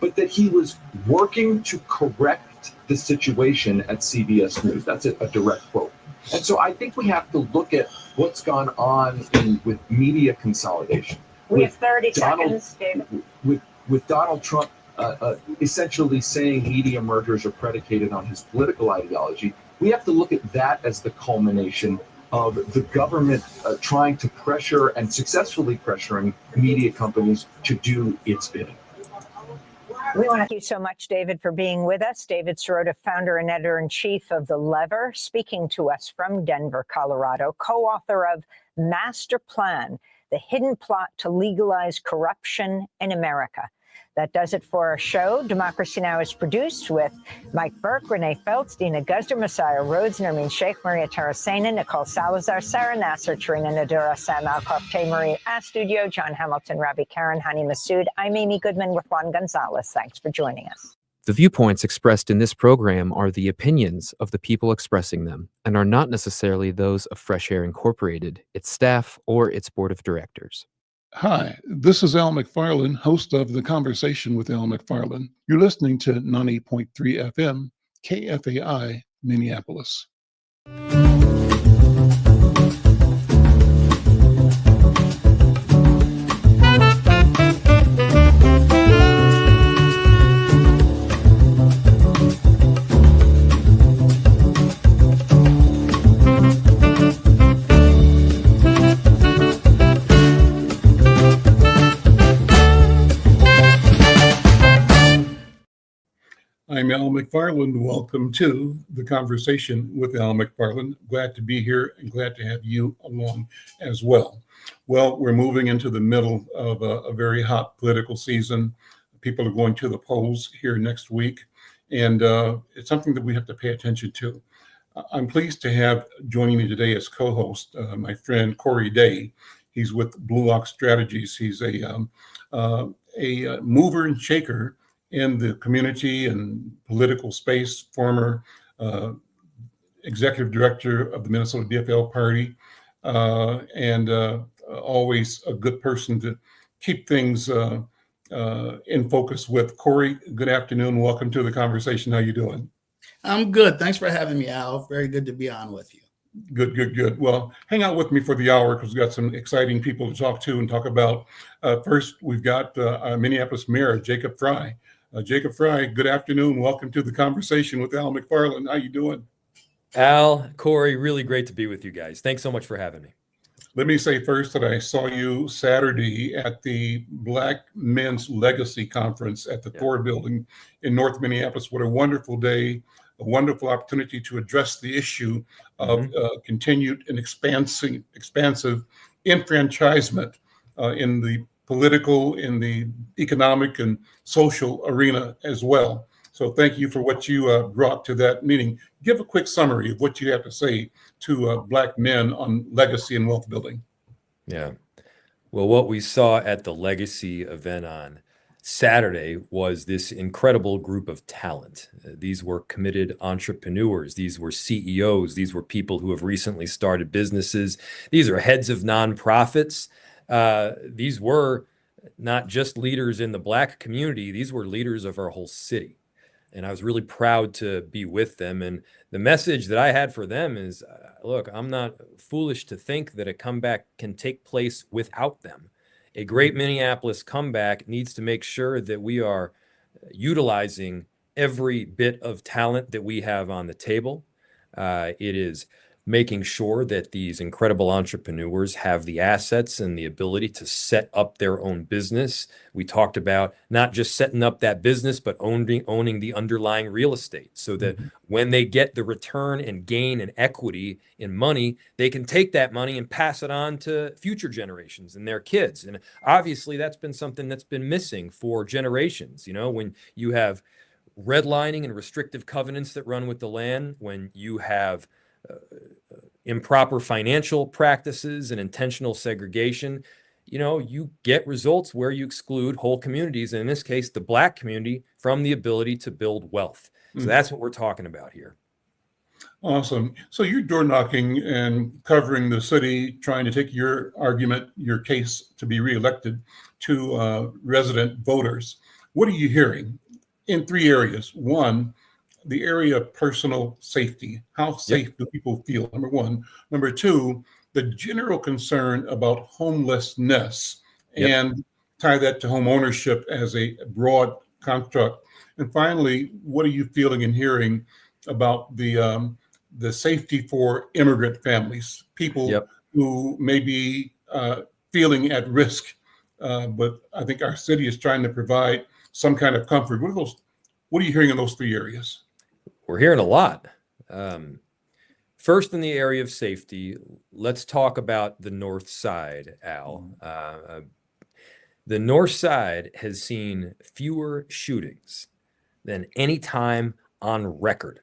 but that he was working to correct the situation at CBS News. That's a direct quote. And so I think we have to look at what's gone on with media consolidation. We have 30 seconds, David. With Donald Trump essentially saying media mergers are predicated on his political ideology, we have to look at that as the culmination of the government trying to pressure and successfully pressuring media companies to do its bidding. We want to thank you so much, David, for being with us. David Sirota, founder and editor-in-chief of The Lever, speaking to us from Denver, Colorado, co-author of Master Plan, The Hidden Plot to Legalize Corruption in America. That does it for our show. Democracy Now! Is produced with Mike Burke, Renee Feltz, Dina Guzder, Messiah Rhodes, Nermeen Sheikh, Maria Taracena, Nicole Salazar, Sarah Nasser, Tarina Nadura, Sam Alcoff, Tay Marie Studio, John Hamilton, Ravi Karen, Hani Masood. I'm Amy Goodman with Juan Gonzalez. Thanks for joining us. The viewpoints expressed in this program are the opinions of the people expressing them and are not necessarily those of Fresh Air Incorporated, its staff, or its board of directors. Hi, this is Al McFarland, host of The Conversation with Al McFarland. You're listening to 90.3 FM, KFAI, Minneapolis. I'm Al McFarland. Welcome to The Conversation with Al McFarland. Glad to be here and glad to have you along as well. Well, we're moving into the middle of a very hot political season. People are going to the polls here next week, and it's something that we have to pay attention to. I'm pleased to have joining me today as co-host my friend Corey Day. He's with Blue Ox Strategies. He's a mover and shaker in the community and political space, former executive director of the Minnesota DFL party, and always a good person to keep things in focus with. Corey, good afternoon. Welcome to The Conversation. How you doing? I'm good. Thanks for having me, Al. Very good to be on with you. Good. Well, hang out with me for the hour because we've got some exciting people to talk to and talk about. First, we've got Minneapolis Mayor Jacob Frey. Jacob Frey, good afternoon. Welcome to The Conversation with Al McFarland. How you doing? Al, Corey, really great to be with you guys. Thanks so much for having me. Let me say first that I saw you Saturday at the Black Men's Legacy Conference at the Thor Building in North Minneapolis. What a wonderful day, a wonderful opportunity to address the issue of continued and expansive enfranchisement in the political, in the economic and social arena as well. So thank you for what you brought to that meeting. Give a quick summary of what you have to say to Black men on legacy and wealth building. Yeah. Well, what we saw at the legacy event on Saturday was this incredible group of talent. These were committed entrepreneurs. These were CEOs. These were people who have recently started businesses. These are heads of nonprofits. These were not just leaders in the Black community, these were leaders of our whole city. And I was really proud to be with them. And the message that I had for them is, look, I'm not foolish to think that a comeback can take place without them. A great Minneapolis comeback needs to make sure that we are utilizing every bit of talent that we have on the table. It is making sure that these incredible entrepreneurs have the assets and the ability to set up their own business. We talked about not just setting up that business, but owning the underlying real estate so that when they get the return and gain and equity in money, they can take that money and pass it on to future generations and their kids. And obviously that's been something that's been missing for generations. You know, when you have redlining and restrictive covenants that run with the land, when you have improper financial practices and intentional segregation, you know, you get results where you exclude whole communities, and in this case, the Black community, from the ability to build wealth. So that's what we're talking about here. Awesome. So you're door knocking and covering the city, trying to take your argument, your case to be reelected to resident voters. What are you hearing in three areas? One, the area of personal safety. How safe do people feel? Number one. Number two, the general concern about homelessness, and tie that to home ownership as a broad construct. And finally, what are you feeling and hearing about the safety for immigrant families, people who may be feeling at risk, but I think our city is trying to provide some kind of comfort. What are you hearing in those three areas? We're hearing a lot. First, in the area of safety, let's talk about the North Side, Al. The North Side has seen fewer shootings than any time on record.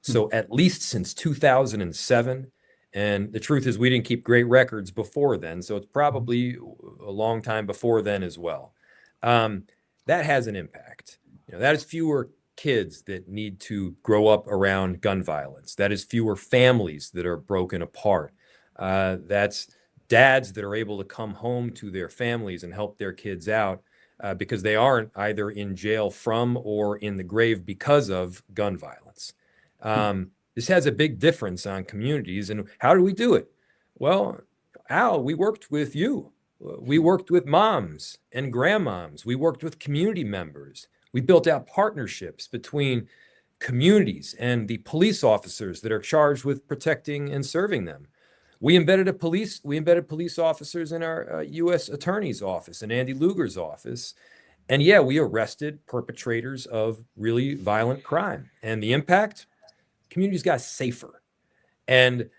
So at least since 2007. And the truth is, we didn't keep great records before then. So it's probably a long time before then as well. That has an impact. That is fewer kids that need to grow up around gun violence. That is fewer families that are broken apart. That's dads that are able to come home to their families and help their kids out because they aren't either in jail from or in the grave because of gun violence. This has a big difference on communities. And how do we do it? Well, Al, we worked with you. We worked with moms and grandmoms. We worked with community members. We built out partnerships between communities and the police officers that are charged with protecting and serving them. We embedded police officers in our U.S. Attorney's office and Andy Lugar's office. And yeah, we arrested perpetrators of really violent crime. And the impact? Communities got safer. And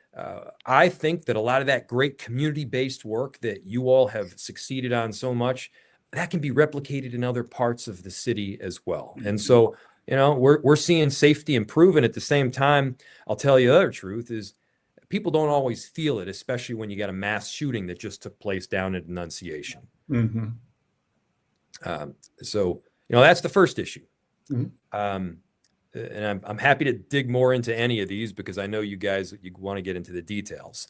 I think that a lot of that great community-based work that you all have succeeded on so much, that can be replicated in other parts of the city as well. And so, we're seeing safety improve. And at the same time, I'll tell you the other truth is people don't always feel it, especially when you got a mass shooting that just took place down at Annunciation. So, that's the first issue. And I'm happy to dig more into any of these because I know you guys, you want to get into the details.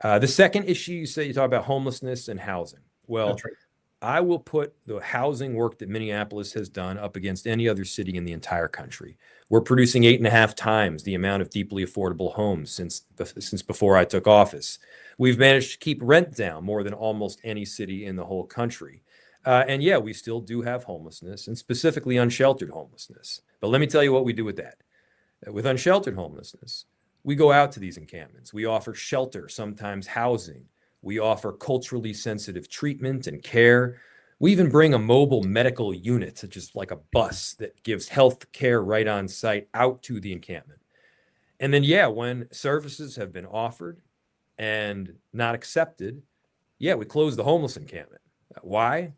The second issue, you talk about homelessness and housing. Well, That's right. I will put the housing work that Minneapolis has done up against any other city in the entire country. We're producing 8.5 times the amount of deeply affordable homes since before I took office. We've managed to keep rent down more than almost any city in the whole country. And yeah, we still do have homelessness, and specifically unsheltered homelessness. But let me tell you what we do with that. With unsheltered homelessness, we go out to these encampments. We offer shelter, sometimes housing. We offer culturally sensitive treatment and care. We even bring a mobile medical unit, such as like a bus that gives health care right on site out to the encampment. And then, yeah, when services have been offered and not accepted, yeah, we close the homeless encampment. Why?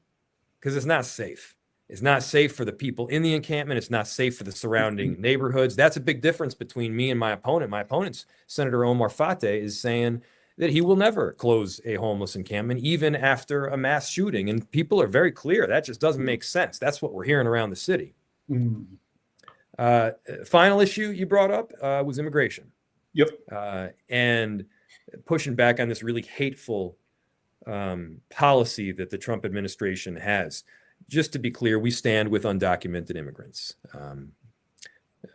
Because it's not safe. It's not safe for the people in the encampment. It's not safe for the surrounding neighborhoods. That's a big difference between me and my opponent. My opponent's Senator Omar Fateh is saying that he will never close a homeless encampment, even after a mass shooting. And people are very clear. That just doesn't make sense. That's what we're hearing around the city. Final issue you brought up was immigration. Yep. And pushing back on this really hateful policy that the Trump administration has. Just to be clear, we stand with undocumented immigrants.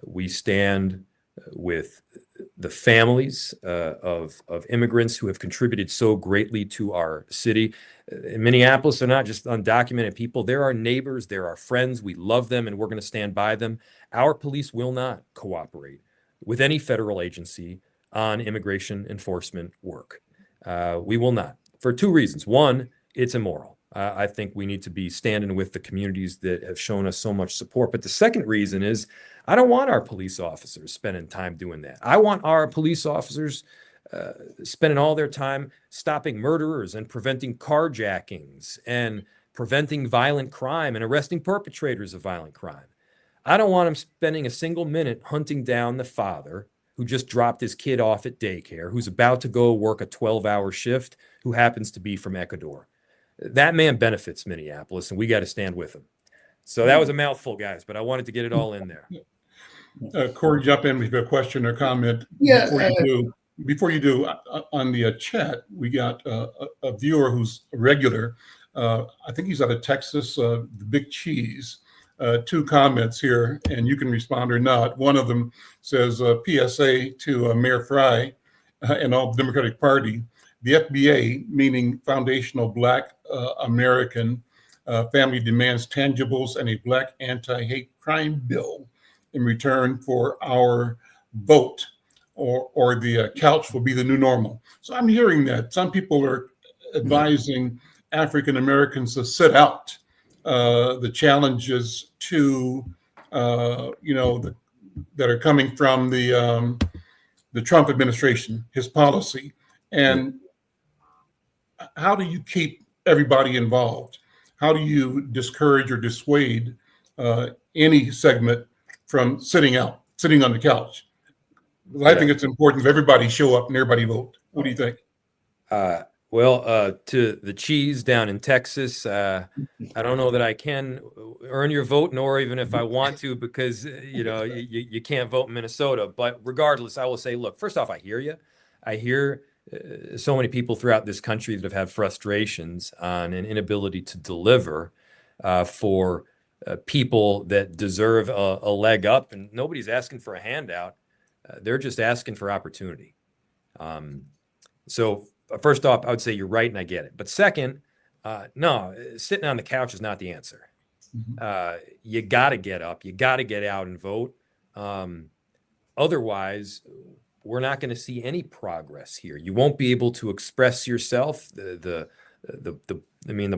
We stand with the families of immigrants who have contributed so greatly to our city. In Minneapolis, they're not just undocumented people. They're our neighbors. They're our friends. We love them, and we're going to stand by them. Our police will not cooperate with any federal agency on immigration enforcement work. We will not, for two reasons. One, it's immoral. I think we need to be standing with the communities that have shown us so much support. But the second reason is I don't want our police officers spending time doing that. I want our police officers spending all their time stopping murderers and preventing carjackings and preventing violent crime and arresting perpetrators of violent crime. I don't want them spending a single minute hunting down the father who just dropped his kid off at daycare, who's about to go work a 12-hour shift, who happens to be from Ecuador. That man benefits Minneapolis, and we got to stand with him. So that was a mouthful, guys, but I wanted to get it all in there. Corey, jump in with a question or comment. Yeah, Before you do, on the chat, we got a viewer who's a regular. I think he's out of Texas, the Big Cheese. two comments here, and you can respond or not. One of them says, PSA to Mayor Fry and all the Democratic Party. The FBA, meaning Foundational Black American Family, demands tangibles and a Black anti-hate crime bill in return for our vote, or the couch will be the new normal. So I'm hearing that some people are advising African Americans to sit out the challenges to, that are coming from the Trump administration, his policy. And how do you keep everybody involved? How do you discourage or dissuade any segment from sitting on the couch? I think it's important that everybody show up and everybody vote. What do you think? To the cheese down in Texas, I don't know that I can earn your vote, nor even if I want to, because you can't vote in Minnesota. But regardless, I will say, look, first off, I hear you. I hear so many people throughout this country that have had frustrations on an inability to deliver for people that deserve a leg up, and nobody's asking for a handout. They're just asking for opportunity. So first off, I would say you're right, and I get it. But second, no, sitting on the couch is not the answer. You got to get up. You got to get out and vote. Otherwise, we're not going to see any progress here. You won't be able to express yourself. The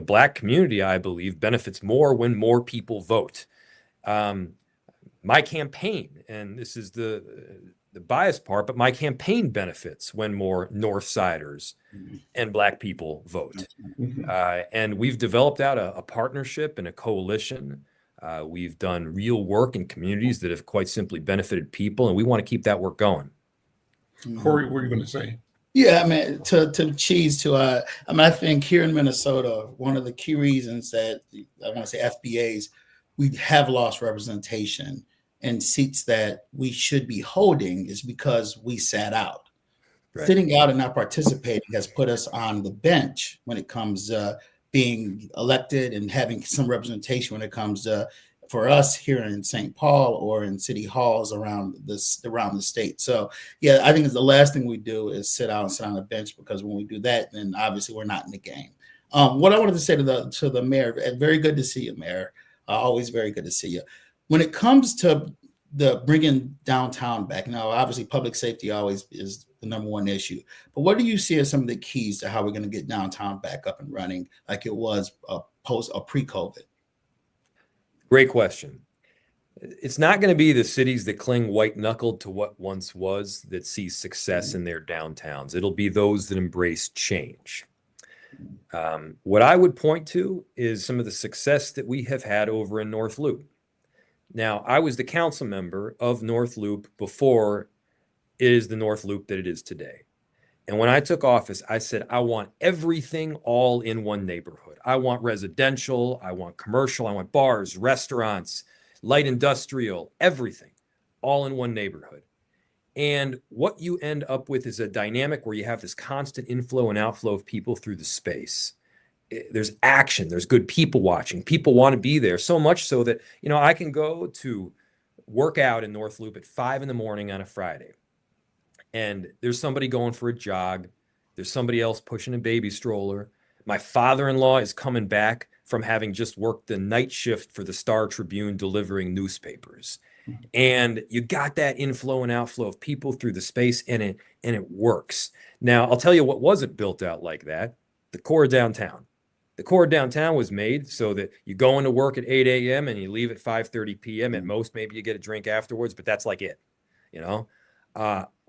Black community, I believe, benefits more when more people vote. My campaign, and this is the biased part, but my campaign benefits when more Northsiders and Black people vote. And we've developed out a partnership and a coalition. We've done real work in communities that have quite simply benefited people, and we want to keep that work going. Corey, what were you going to say? Yeah, I mean, to cheese to I think here in Minnesota, one of the key reasons that I want to say FBAs, we have lost representation in seats that we should be holding is because we sat out. Right. Sitting out and not participating has put us on the bench when it comes being elected and having some representation when it comes to for us here in St. Paul or in city halls around the state. So yeah, I think the last thing we do is sit out and sit on the bench, because when we do that, then obviously we're not in the game. What I wanted to say to the mayor, very good to see you, Mayor. Always very good to see you. When it comes to the bringing downtown back, now obviously public safety always is the number one issue. But what do you see as some of the keys to how we're going to get downtown back up and running like it was pre-COVID? Great question. It's not going to be the cities that cling white-knuckled to what once was that see success in their downtowns. It'll be those that embrace change. What I would point to is some of the success that we have had over in North Loop. Now, I was the council member of North Loop before it is the North Loop that it is today. And when I took office, I said, I want everything all in one neighborhood. I want residential, I want commercial, I want bars, restaurants, light industrial, everything all in one neighborhood. And what you end up with is a dynamic where you have this constant inflow and outflow of people through the space. There's action, there's good people watching. People want to be there, so much so that, I can go to work out in North Loop at 5 a.m. on a Friday. And there's somebody going for a jog. There's somebody else pushing a baby stroller. My father-in-law is coming back from having just worked the night shift for the Star Tribune delivering newspapers. And you got that inflow and outflow of people through the space, and it works. Now, I'll tell you what wasn't built out like that: the core downtown. The core downtown was made so that you go into work at 8 a.m. and you leave at 5:30 p.m. At most, maybe you get a drink afterwards, but that's like it.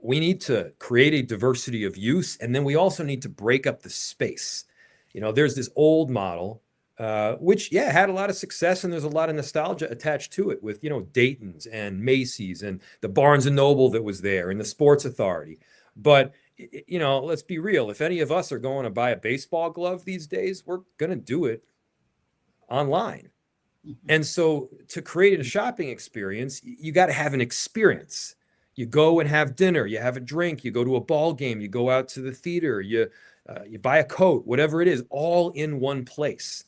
We need to create a diversity of use, and then we also need to break up the space. There's this old model, which, had a lot of success, and there's a lot of nostalgia attached to it with, Dayton's and Macy's and the Barnes & Noble that was there and the Sports Authority. But, let's be real. If any of us are going to buy a baseball glove these days, we're going to do it online. And so to create a shopping experience, you got to have an experience. You go and have dinner, you have a drink, you go to a ball game, you go out to the theater, you buy a coat, whatever it is, all in one place.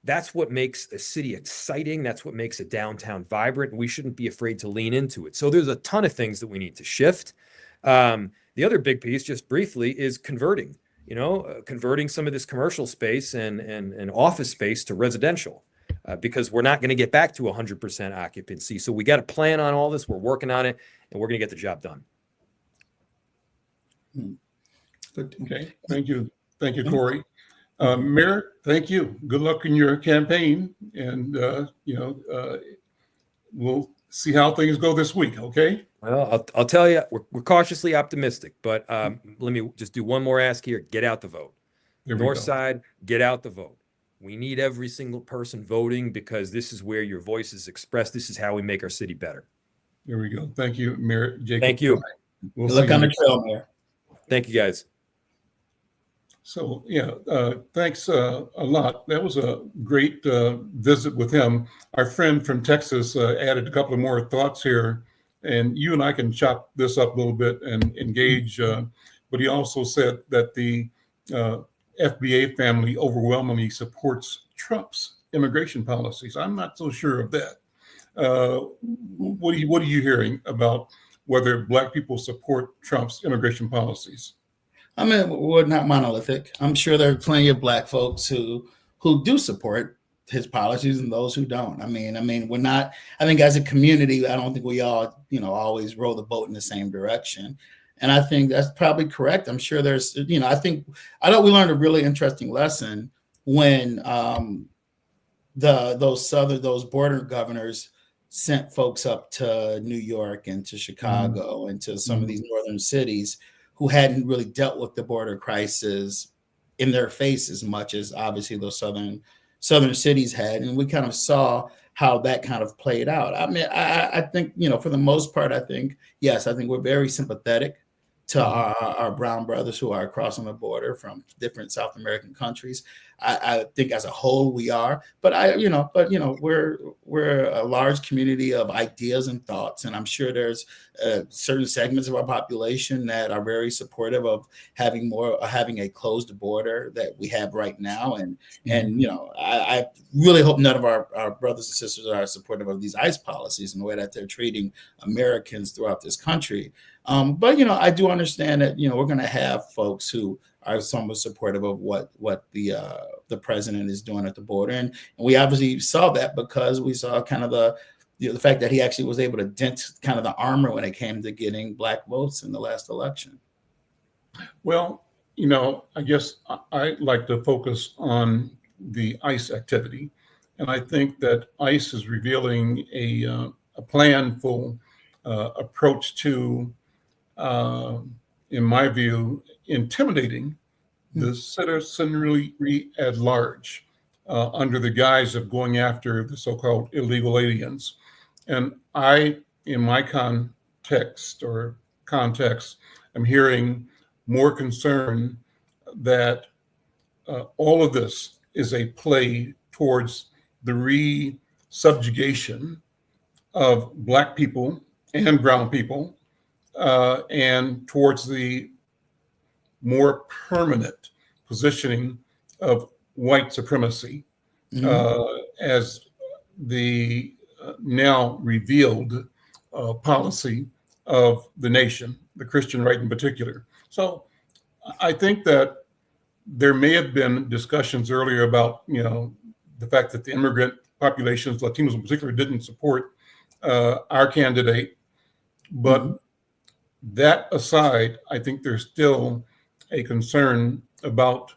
That's what makes a city exciting. That's what makes a downtown vibrant. We shouldn't be afraid to lean into it. So there's a ton of things that we need to shift. The other big piece, just briefly, is converting. Converting some of this commercial space and office space to residential, because we're not going to get back to 100% occupancy. So we got to plan on all this. We're working on it, and we're going to get the job done. Okay, thank you, Corey. Mayor, thank you. Good luck in your campaign, and we'll see how things go this week. Okay. Well, I'll tell you, we're cautiously optimistic, but let me just do one more ask here. Get out the vote. North Side, get out the vote. We need every single person voting, because this is where your voice is expressed. This is how we make our city better. There we go. Thank you, Mayor Jacob. Thank you. We'll Good luck see on you. the trail, Mayor. Thank you, guys. So, thanks a lot. That was a great visit with him. Our friend from Texas added a couple of more thoughts here, and you and I can chop this up a little bit and engage. But he also said that the FBA family overwhelmingly supports Trump's immigration policies. I'm not so sure of that. What are you hearing about whether Black people support Trump's immigration policies? I mean, we're not monolithic. I'm sure there are plenty of Black folks who do support his policies and those who don't. I mean, we're not. I think as a community, I don't think we all, always row the boat in the same direction. And I think that's probably correct. I'm sure there's, I thought we learned a really interesting lesson when those border governors sent folks up to New York and to Chicago and to some of these northern cities who hadn't really dealt with the border crisis in their face as much as obviously those southern cities had. And we kind of saw how that kind of played out. I mean, I think, for the most part, I think we're very sympathetic to our brown brothers who are crossing the border from different South American countries. I think as a whole we are, but we're a large community of ideas and thoughts, and I'm sure there's certain segments of our population that are very supportive of having a closed border that we have right now, and I really hope none of our brothers and sisters are supportive of these ICE policies and the way that they're treating Americans throughout this country. But I do understand that we're going to have folks who are somewhat supportive of what the president is doing at the border, and we obviously saw that because we saw kind of the fact that he actually was able to dent kind of the armor when it came to getting Black votes in the last election. Well, I guess I like to focus on the ICE activity, and I think that ICE is revealing a planful approach to, in my view, intimidating the citizenry at large under the guise of going after the so-called illegal aliens. And I, in my context, I'm hearing more concern that all of this is a play towards the re-subjugation of Black people and brown people, and towards the more permanent positioning of white supremacy as the now revealed policy of the nation, the Christian right in particular. So I think that there may have been discussions earlier about, the fact that the immigrant populations, Latinos in particular, didn't support our candidate. But that aside, I think there's still a concern about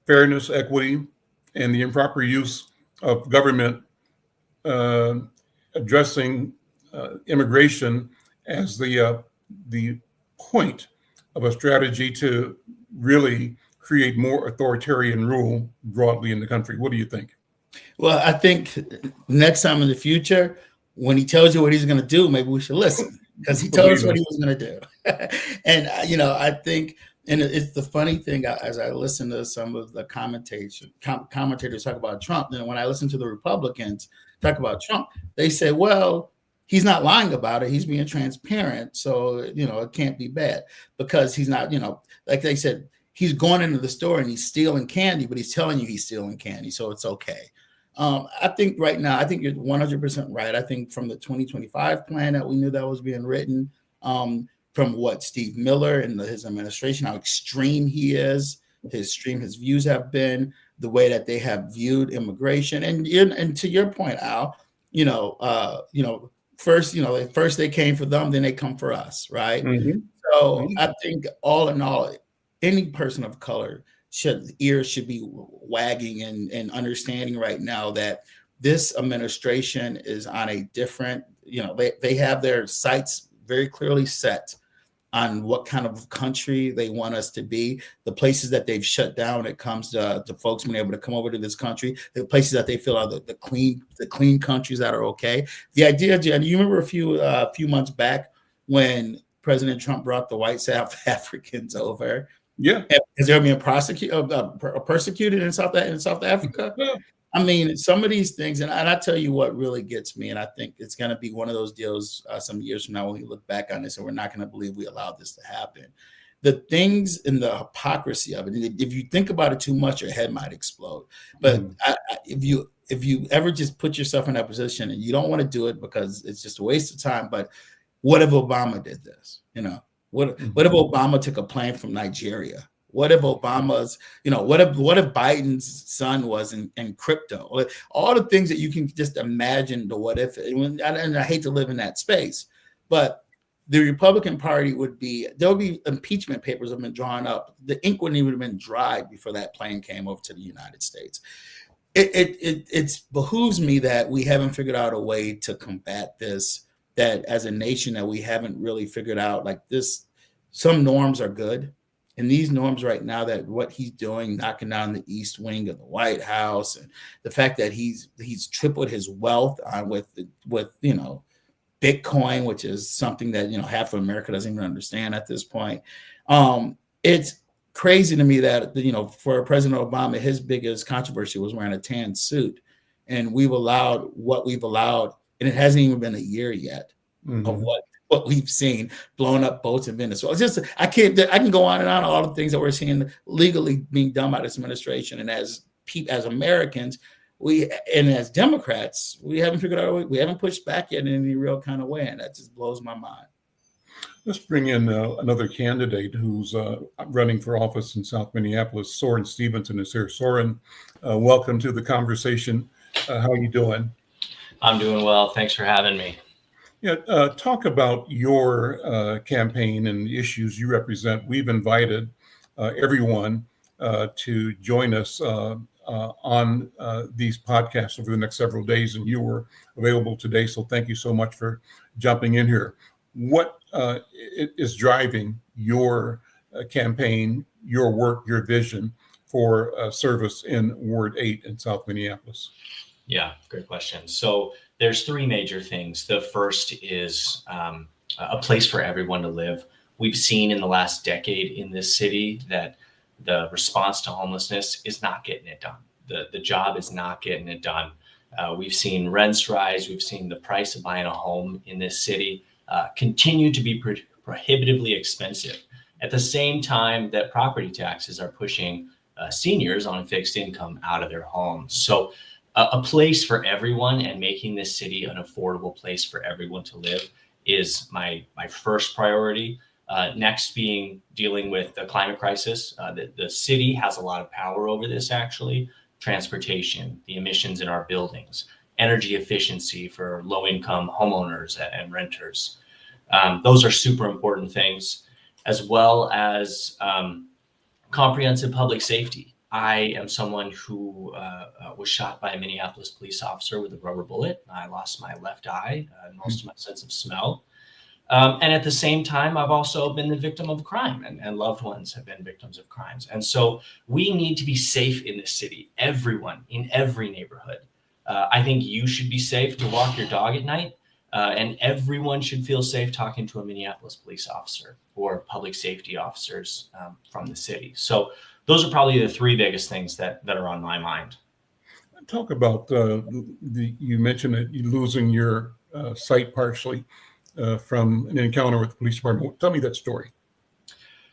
fairness, equity, and the improper use of government addressing immigration as the point of a strategy to really create more authoritarian rule broadly in the country. What do you think? Well, I think next time in the future, when he tells you what he's going to do, maybe we should listen, because he told us what he was going to do. And, I think, and it's the funny thing, as I listen to some of the commentators talk about Trump, and when I listen to the Republicans talk about Trump, they say, well, he's not lying about it. He's being transparent. So, it can't be bad, because he's not, like they said, he's going into the store and he's stealing candy, but he's telling you he's stealing candy, so it's okay. I think right now, I think you're 100% right. I think from the 2025 plan that we knew that was being written, from what Steve Miller and his administration, how extreme he is, his views have been, the way that they have viewed immigration, and to your point, Al, first they came for them, then they come for us, right? Mhm. So I think all in all, any person of color ears should be wagging and understanding right now that this administration is on a different, they have their sights very clearly set on what kind of country they want us to be, the places that they've shut down when it comes to folks being able to come over to this country, the places that they feel are the clean countries that are okay. The idea, Jen, you remember a few months back when President Trump brought the white South Africans over? Yeah. Because they're being persecuted in South Africa. Yeah. I mean, some of these things, and I tell you what really gets me, and I think it's going to be one of those deals some years from now when we look back on this and we're not going to believe we allowed this to happen. The things and the hypocrisy of it, and if you think about it too much, your head might explode. But if you ever just put yourself in that position, and you don't want to do it because it's just a waste of time, but what if Obama did this? What if Obama took a plane from Nigeria? What if Obama's, what if Biden's son was in crypto? All the things that you can just imagine the what if, and I hate to live in that space, but the Republican Party there would be impeachment papers have been drawn up. The ink wouldn't even have been dried before that plane came over to the United States. It behooves me that we haven't figured out a way to combat this, that as a nation that we haven't really figured out like this. Some norms are good. And these norms right now, that what he's doing, knocking down the East Wing of the White House, and the fact that he's tripled his wealth with Bitcoin, which is something that half of America doesn't even understand at this point. It's crazy to me that for President Obama, his biggest controversy was wearing a tan suit, and we've allowed what we've allowed, and it hasn't even been a year yet of what we've seen, blowing up boats in Venezuela. It's just I can go on and on all the things that we're seeing legally being done by this administration, and as Americans, and as Democrats, we haven't figured out a way. We haven't pushed back yet in any real kind of way, and that just blows my mind. Let's bring in another candidate who's running for office in South Minneapolis. Soren Stevenson is here. Soren, welcome to the conversation. How are you doing? I'm doing well. Thanks for having me. Yeah, talk about your campaign and the issues you represent. We've invited everyone to join us on these podcasts over the next several days, and you were available today. So thank you so much for jumping in here. What is driving your campaign, your work, your vision for service in Ward 8 in South Minneapolis? Yeah, great question. So there's three major things. The first is a place for everyone to live. We've seen in the last decade in this city that the response to homelessness is not getting it done. The job is not getting it done. We've seen rents rise. We've seen the price of buying a home in this city continue to be prohibitively expensive. At the same time that property taxes are pushing seniors on fixed income out of their homes. So a place for everyone, and making this city an affordable place for everyone to live is my first priority. Next being dealing with the climate crisis. The city has a lot of power over this, actually. Transportation, the emissions in our buildings, energy efficiency for low-income homeowners and renters. Those are super important things, as well as comprehensive public safety. I am someone who was shot by a Minneapolis police officer with a rubber bullet. I lost my left eye and most of my sense of smell. And at the same time, I've also been the victim of crime, and loved ones have been victims of crimes. And so we need to be safe in this city, everyone in every neighborhood. I think you should be safe to walk your dog at night, and everyone should feel safe talking to a Minneapolis police officer or public safety officers from the city. So those are probably the three biggest things that are on my mind. Talk about you mentioned that you losing your sight partially from an encounter with the police department. Tell me that story.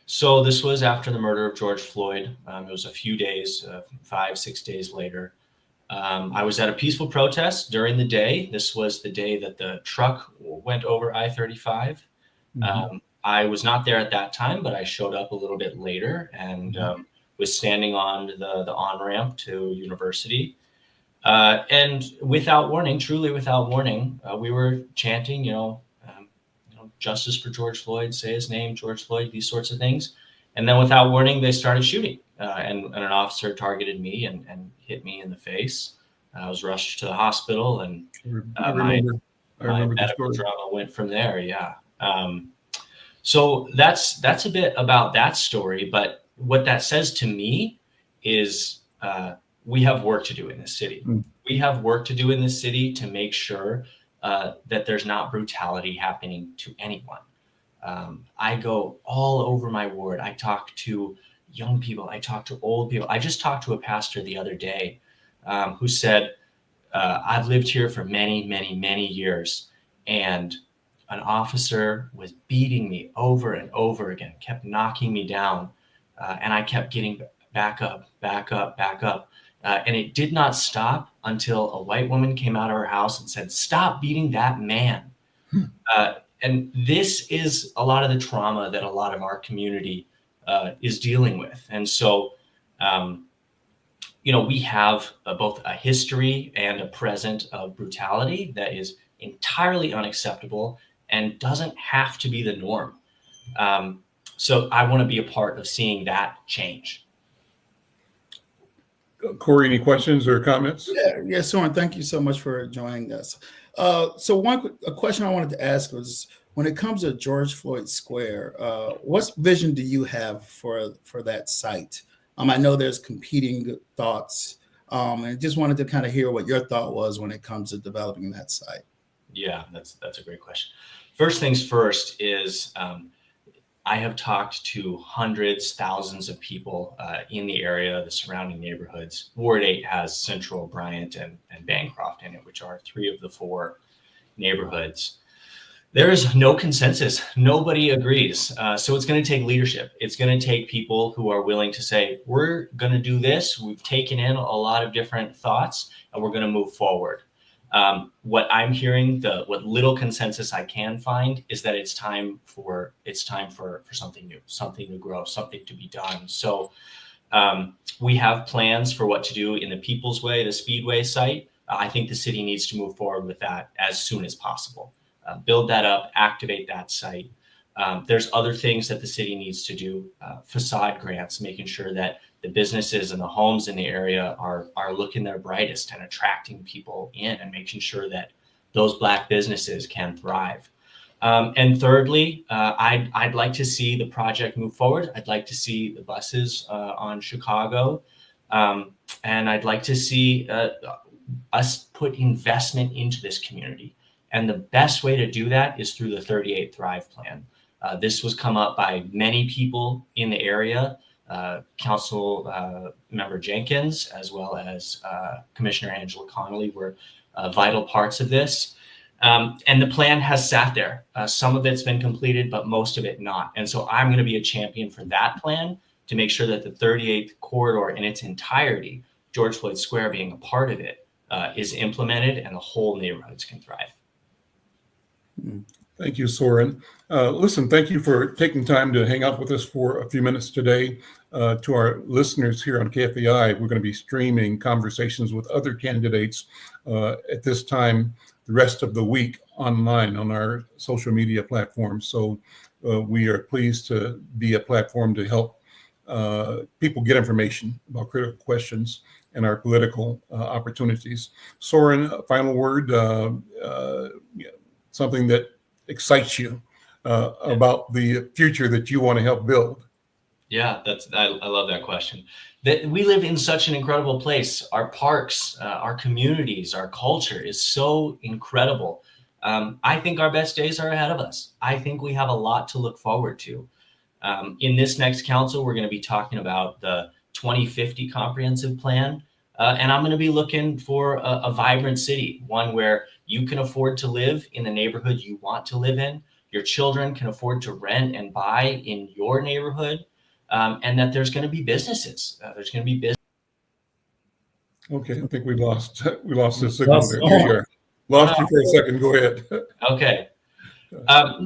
So this was after the murder of George Floyd. It was a few days, 5-6 days later. I was at a peaceful protest during the day. This was the day that the truck went over I-35. I was not there at that time, but I showed up a little bit later and was standing on the on-ramp to University. And without warning, truly without warning, we were chanting, justice for George Floyd, say his name, George Floyd, these sorts of things. And then without warning, they started shooting. And an officer targeted me and hit me in the face. I was rushed to the hospital, and I remember my the medical story. drama went from there. Yeah. So that's a bit about that story. But what that says to me is we have work to do in this city. We have work to do in this city to make sure that there's not brutality happening to anyone. I go all over my ward. I talk to young people. I talk to old people. I just talked to a pastor the other day who said, I've lived here for many, many, many years, and an officer was beating me over and over again, kept knocking me down, and I kept getting back up. And it did not stop until a white woman came out of her house and said, "Stop beating that man." And this is a lot of the trauma that a lot of our community is dealing with. And so, we have both a history and a present of brutality that is entirely unacceptable and doesn't have to be the norm. So I want to be a part of seeing that change. Corey, any questions or comments? Yeah, Soren, thank you so much for joining us. So a question I wanted to ask was, when it comes to George Floyd Square, what vision do you have for that site? I know there's competing thoughts, and just wanted to kind of hear what your thought was when it comes to developing that site. Yeah, that's a great question. First things first is I have talked to hundreds, thousands of people in the area, the surrounding neighborhoods. Ward 8 has Central, Bryant, and Bancroft in it, which are 3 of the 4 neighborhoods. There is no consensus. Nobody agrees. So it's going to take leadership. It's going to take people who are willing to say, we're going to do this. We've taken in a lot of different thoughts, and we're going to move forward. What I'm hearing, what little consensus I can find, is that it's time for something new, something to grow, something to be done. So we have plans for what to do in the People's Way, the Speedway site. I think the city needs to move forward with that as soon as possible. Build that up, activate that site. There's other things that the city needs to do, facade grants, making sure that the businesses and the homes in the area are looking their brightest and attracting people in and making sure that those Black businesses can thrive. And thirdly, I'd like to see the project move forward. I'd like to see the buses on Chicago. And I'd like to see us put investment into this community. And the best way to do that is through the 38 Thrive Plan. This was come up by many people in the area, Council Member Jenkins, as well as Commissioner Angela Connolly were vital parts of this. And the plan has sat there. Some of it's been completed, but most of it not. And so I'm going to be a champion for that plan to make sure that the 38th corridor in its entirety, George Floyd Square being a part of it, is implemented and the whole neighborhoods can thrive. Thank you, Soren. Listen, thank you for taking time to hang out with us for a few minutes today. To our listeners here on KFAI, we're going to be streaming conversations with other candidates at this time, the rest of the week online on our social media platforms. So we are pleased to be a platform to help people get information about critical questions and our political opportunities. Soren, final word, something that excites you about the future that you want to help build? Yeah, I love that question. That we live in such an incredible place. Our parks, our communities, our culture is so incredible. I think our best days are ahead of us. I think we have a lot to look forward to. In this next council, we're going to be talking about the 2050 comprehensive plan. And I'm going to be looking for a vibrant city, one where you can afford to live in the neighborhood you want to live in. your children can afford to rent and buy in your neighborhood, and that there's going to be businesses. There's going to be business. Okay, I think we lost the signal Lost- there. There you are. Lost you for a second. Go ahead. Okay.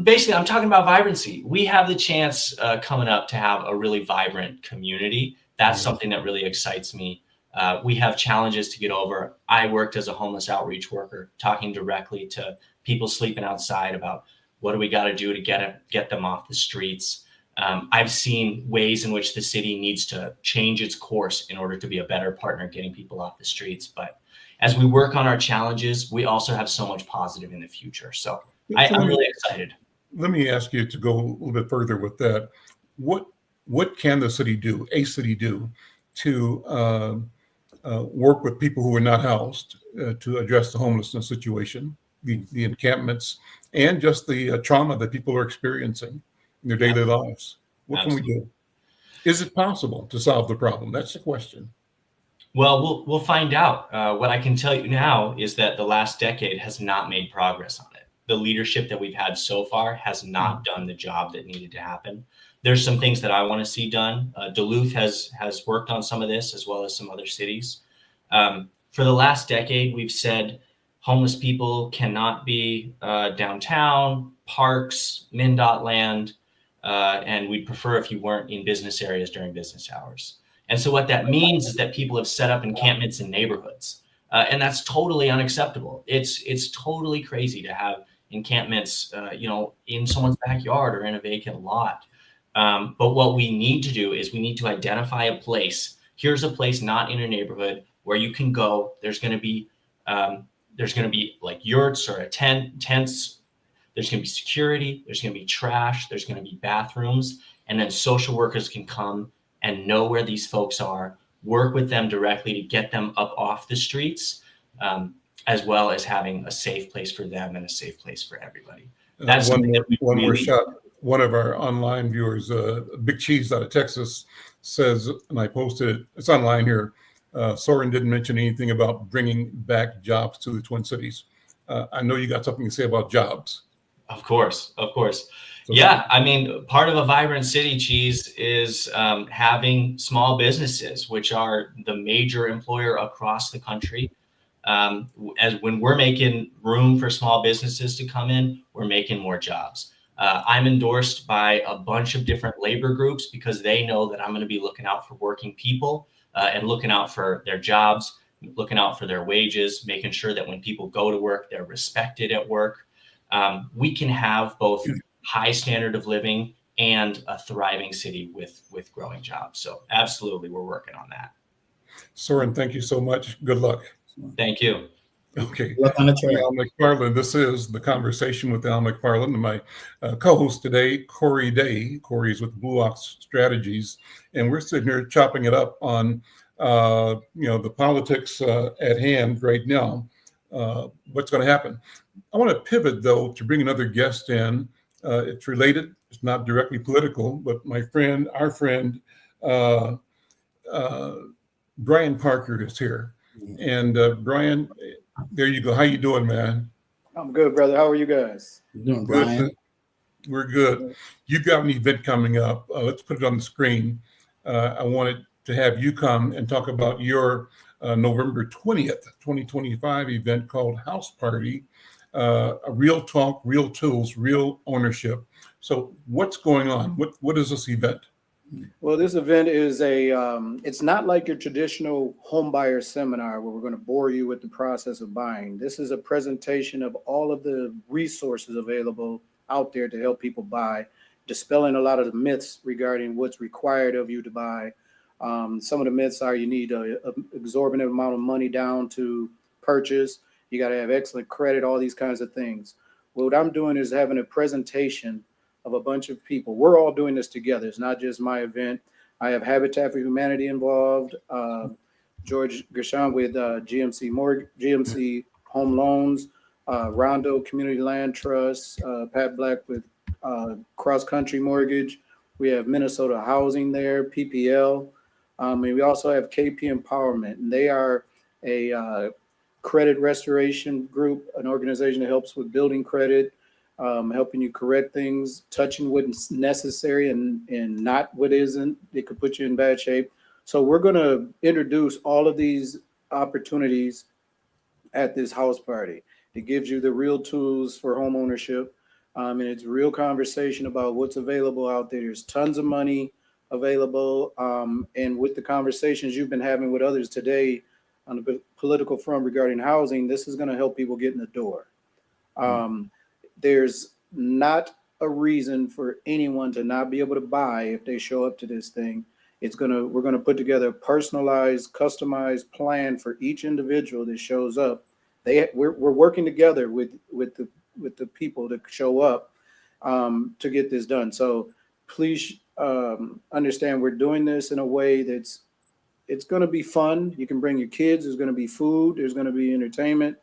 Basically, I'm talking about vibrancy. We have the chance coming up to have a really vibrant community. That's something that really excites me. We have challenges to get over. I worked as a homeless outreach worker, talking directly to people sleeping outside about what do we got to do to get them off the streets. I've seen ways in which the city needs to change its course in order to be a better partner getting people off the streets. But as we work on our challenges, we also have so much positive in the future. So I'm really excited. Let me ask you to go a little bit further with that. What can the city do, to work with people who are not housed to address the homelessness situation, the encampments, and just the trauma that people are experiencing in their daily lives? What can we do? Is it possible to solve the problem? That's the question. Well, we'll find out. What I can tell you now is that the last decade has not made progress on it. The leadership that we've had so far has not done the job that needed to happen. There's some things that I want to see done. Duluth has worked on some of this, as well as some other cities. For the last decade, we've said homeless people cannot be downtown, parks, MnDOT land, and we'd prefer if you weren't in business areas during business hours. And so what that means is that people have set up encampments in neighborhoods, and that's totally unacceptable. It's totally crazy to have encampments, in someone's backyard or in a vacant lot. But what we need to do is we need to identify a place. Here's a place not in a neighborhood where you can go. There's going to be like yurts or tents. There's going to be security. There's going to be trash. There's going to be bathrooms, and then social workers can come and know where these folks are, work with them directly to get them up off the streets, as well as having a safe place for them and a safe place for everybody. That's one more shot. One of our online viewers, Big Cheese out of Texas, says, and I posted it, it's online here, Soren didn't mention anything about bringing back jobs to the Twin Cities. I know you got something to say about jobs. Of course. So, Yeah, I mean, part of a vibrant city, Cheese, is having small businesses, which are the major employer across the country. As when we're making room for small businesses to come in, we're making more jobs. I'm endorsed by a bunch of different labor groups because they know that I'm going to be looking out for working people and looking out for their jobs, looking out for their wages, making sure that when people go to work, they're respected at work. We can have both high standard of living and a thriving city with growing jobs. So absolutely, we're working on that. Soren, thank you so much. Good luck. Thank you. Okay. Luck on the trail. Al McFarland, this is The Conversation with Al McFarland, and my co-host today, Corey Day. Corey is with Blue Ox Strategies, and we're sitting here chopping it up on the politics at hand right now. What's going to happen? I want to pivot though to bring another guest in. It's related. It's not directly political, but our friend, Brian Parker is here. And Brian, there you go. How you doing, man? I'm good, brother. How are you guys? You're doing, Good. Brian. We're good. You've got an event coming up. Let's put it on the screen. I wanted to have you come and talk about your November 20th, 2025 event called House Party, a real talk, real tools, real ownership. So what's going on? What is this event? Well, this event is it's not like your traditional home buyer seminar where we're going to bore you with the process of buying. This is a presentation of all of the resources available out there to help people buy, dispelling a lot of the myths regarding what's required of you to buy. Some of the myths are you need an exorbitant amount of money down to purchase. You got to have excellent credit, all these kinds of things. What I'm doing is having a presentation of a bunch of people. We're all doing this together. It's not just my event. I have Habitat for Humanity involved, George Gershon with GMC Home Loans, Rondo Community Land Trust, Pat Black with Cross Country Mortgage. We have Minnesota Housing there, PPL. And we also have KP Empowerment, and they are a credit restoration group, an organization that helps with building credit. helping you correct things, touching what's necessary and not what isn't. It could put you in bad shape. So we're going to introduce all of these opportunities at this house party. It gives you the real tools for home ownership. And it's real conversation about what's available out there. There's tons of money available. And with the conversations you've been having with others today on the political front regarding housing, this is going to help people get in the door. There's not a reason for anyone to not be able to buy if they show up to this thing. We're gonna put together a personalized, customized plan for each individual that shows up. We're working together with the people that show up to get this done. So please understand we're doing this in a way it's going to be fun. You can bring your kids. There's going to be food. There's going to be entertainment,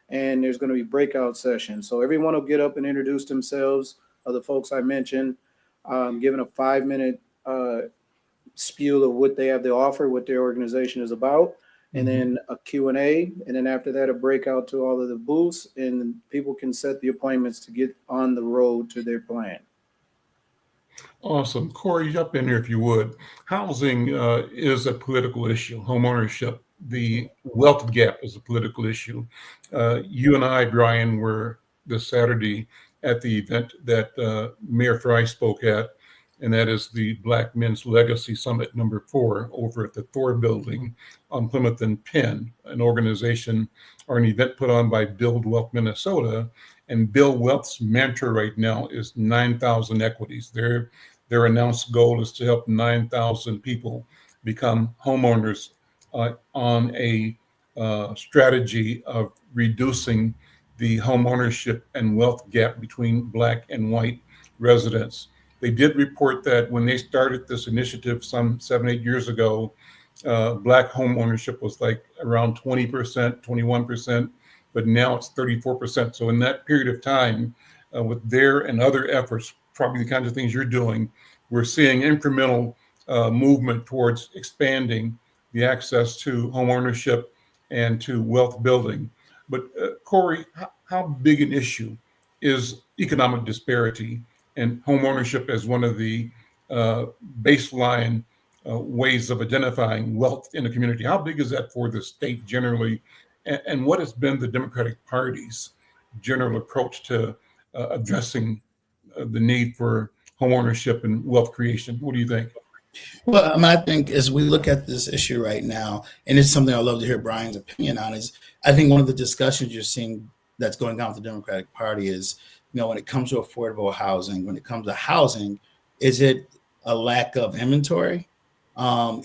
and there's going to be breakout sessions. So everyone will get up and introduce themselves. Other folks I mentioned, giving a 5-minute spiel of what they have to offer, what their organization is about, and then a Q&A. And then after that, a breakout to all of the booths, and people can set the appointments to get on the road to their plan. Awesome. Corey, jump in here if you would. Housing is a political issue, home ownership. The wealth gap is a political issue. You and I, Brian, were this Saturday at the event that Mayor Fry spoke at, and that is the Black Men's Legacy Summit #4 over at the Thor Building on Plymouth and Penn, an organization or an event put on by Build Wealth Minnesota. And Build Wealth's mantra right now is 9,000 equities. Their announced goal is to help 9,000 people become homeowners on a strategy of reducing the home ownership and wealth gap between Black and white residents. They did report that when they started this initiative some 7-8 years ago, Black home ownership was like around 20%, 21%, but now it's 34%. So in that period of time, with their and other efforts, probably the kinds of things you're doing, we're seeing incremental movement towards expanding the access to home ownership and to wealth building. But Corey, how big an issue is economic disparity and home ownership as one of the baseline ways of identifying wealth in a community? How big is that for the state generally? And what has been the Democratic Party's general approach to addressing the need for home ownership and wealth creation? What do you think? Well, I mean, I think as we look at this issue right now, and it's something I'd love to hear Brian's opinion on, is I think one of the discussions you're seeing that's going on with the Democratic Party is, when it comes to affordable housing, when it comes to housing, is it a lack of inventory?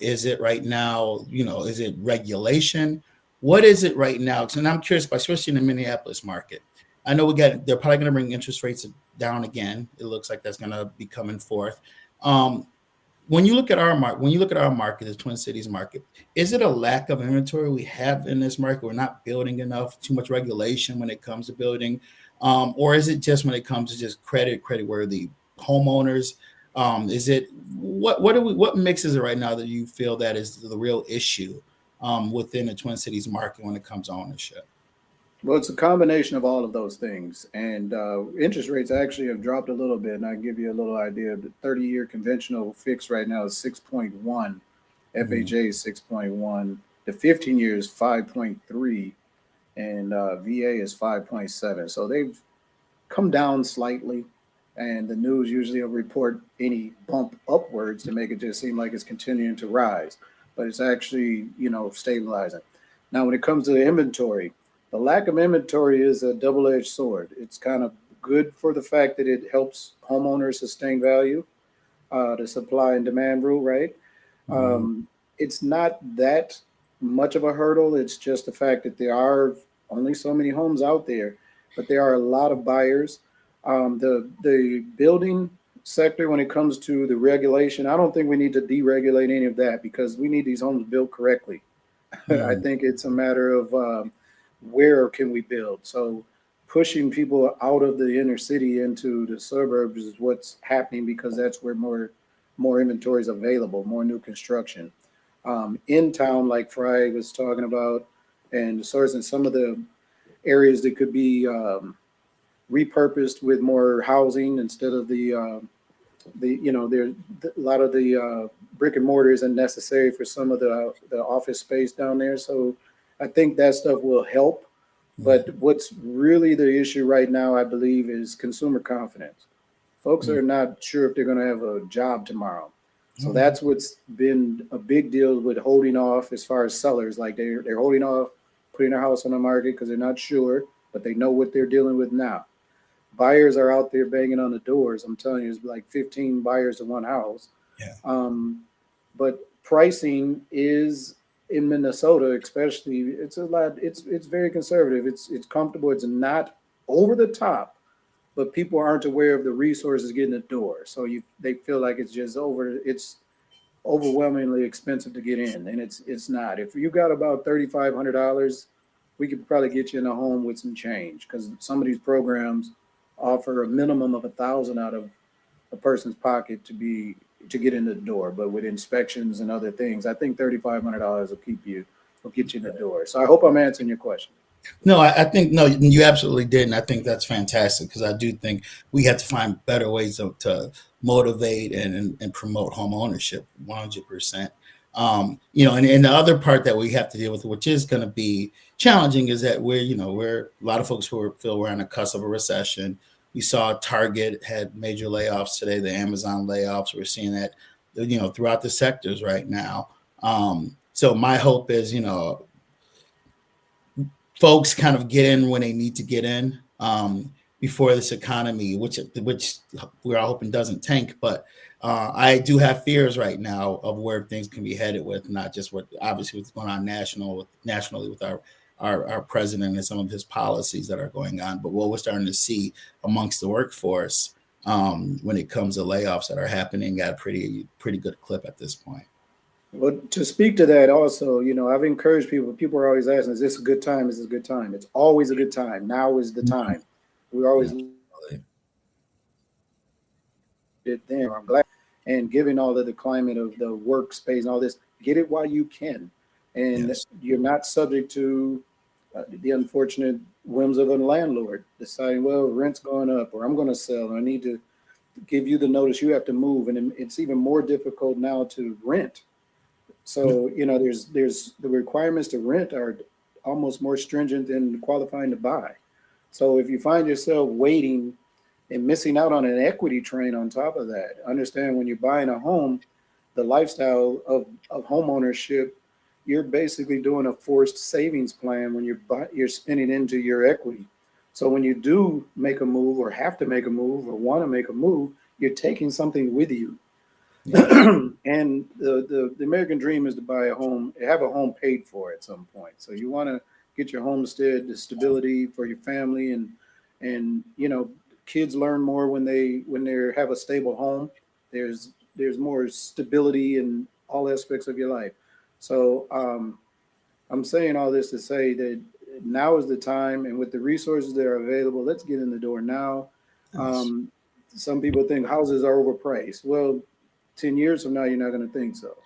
Is it right now, is it regulation? What is it right now? And I'm curious, especially in the Minneapolis market. I know they're probably going to bring interest rates down again. It looks like that's going to be coming forth. When you look at our market, the Twin Cities market, is it a lack of inventory we have in this market? We're not building enough, too much regulation when it comes to building, or is it just when it comes to just credit-worthy homeowners? Is it what mixes it right now that you feel that is the real issue within the Twin Cities market when it comes to ownership? Well, it's a combination of all of those things. And interest rates actually have dropped a little bit. And I'll give you a little idea. The 30-year conventional fix right now is 6.1. FHA is 6.1. The 15-year is 5.3. And VA is 5.7. So they've come down slightly. And the news usually will report any bump upwards to make it just seem like it's continuing to rise. But it's actually, stabilizing. Now, when it comes to the inventory, the lack of inventory is a double-edged sword. It's kind of good for the fact that it helps homeowners sustain value, the supply and demand rule, right? It's not that much of a hurdle. It's just the fact that there are only so many homes out there, but there are a lot of buyers. The building sector, when it comes to the regulation, I don't think we need to deregulate any of that because we need these homes built correctly. I think it's a matter of where can we build? So pushing people out of the inner city into the suburbs is what's happening because that's where more inventory is available, more new construction. In town, like Fry was talking about, and the source in some of the areas that could be repurposed with more housing instead of there's a lot of the brick and mortar isn't necessary for some of the office space down there. So I think that stuff will help. But what's really the issue right now, I believe, is consumer confidence. Folks are not sure if they're going to have a job tomorrow. So that's what's been a big deal with holding off as far as sellers. Like they're holding off putting their house on the market because they're not sure, but they know what they're dealing with now. Buyers are out there banging on the doors. I'm telling you, it's like 15 buyers to one house. Yeah. But pricing is in Minnesota, especially, it's a lot. It's very conservative. It's comfortable. It's not over the top, but people aren't aware of the resources getting the door. So they feel like it's just it's overwhelmingly expensive to get in, and it's not. If you got about $3,500, we could probably get you in a home with some change, because some of these programs offer a minimum of $1,000 out of a person's pocket to get in the door. But with inspections and other things, I think $3,500 will get you in the door. So I hope I'm answering your question. No, I think, no, you absolutely did. And I think that's fantastic, because I do think we have to find better ways to motivate and promote home ownership 100%. And the other part that we have to deal with, which is going to be challenging, is that we're a lot of folks who feel we're on the cusp of a recession. We saw Target had major layoffs today, the Amazon layoffs. We're seeing that, throughout the sectors right now. So my hope is, folks kind of get in when they need to get in before this economy, which we're all hoping doesn't tank. But I do have fears right now of where things can be headed with, not just what's going on nationally with our president and some of his policies that are going on, but what we're starting to see amongst the workforce when it comes to layoffs that are happening at a pretty good clip at this point. Well, to speak to that also, I've encouraged people. People are always asking, is this a good time? Is this a good time? It's always a good time. Now is the time. We're always there. I'm glad. And given all of the climate of the workspace and all this, get it while you can. And you're not subject to the unfortunate whims of a landlord deciding, well, rent's going up, or I'm going to sell, or I need to give you the notice you have to move. And it's even more difficult now to rent. So, there's the requirements to rent are almost more stringent than qualifying to buy. So if you find yourself waiting and missing out on an equity train on top of that, understand when you're buying a home, the lifestyle of home ownership, you're basically doing a forced savings plan when you're spending into your equity. So when you do make a move or have to make a move or want to make a move, you're taking something with you. And the American dream is to buy a home, have a home paid for at some point. So you want to get your homestead, the stability for your family, and kids learn more when they have a stable home. There's more stability in all aspects of your life. So I'm saying all this to say that now is the time, and with the resources that are available, let's get in the door now. Some people think houses are overpriced. Well, 10 years from now, you're not going to think so.